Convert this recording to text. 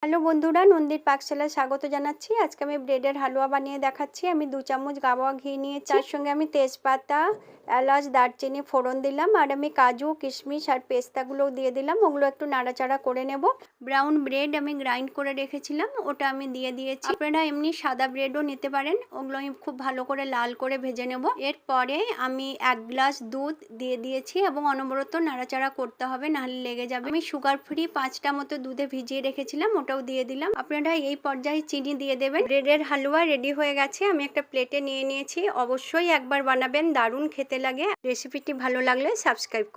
Hello বন্ধুরা, নন্দির পাকশালায় স্বাগত জানাচ্ছি। আজকে আমি ব্রেডের হালুয়া বানিয়ে দেখাচ্ছি। আমি 2 চামচ গাওয়া ঘি নিয়েছি, তার সঙ্গে আমি তেজপাতা, এলাচ, দারচিনি ফোড়ন দিলাম, আর আমি কাজু, কিশমিশ আর পেস্তাগুলোও দিয়ে দিলাম। ওগুলো একটু নাড়াচাড়া করে নেব। ব্রাউন ব্রেড আমি গ্রাইন্ড করে রেখেছিলাম, ওটা আমি দিয়ে দিয়েছি। আপনারা এমনি সাদা ব্রেডও নিতে পারেন। ওগুলো আমি খুব ভালো করে লাল করে ভেজে নেব। এরপরে আমি 1 গ্লাস দুধ দিয়ে দিয়েছি এবং অনবরত নাড়াচাড়া করতে হবে, নাহলে লেগে যাবে। আমি সুগার ফ্রি 5টা মতো দুধে ভিজিয়ে রেখেছিলাম, ওটাও দিয়ে দিলাম। আপনারা এই পর্যায়ে চিনি দিয়ে দেবেন। ব্রেডের হালুয়া রেডি হয়ে গেছে। আমি একটা প্লেটে নিয়ে নিয়েছি। অবশ্যই একবার বানাবেন, দারুণ খেতে লাগে। রেসিপিটি ভালো লাগলে সাবস্ক্রাইব করুন।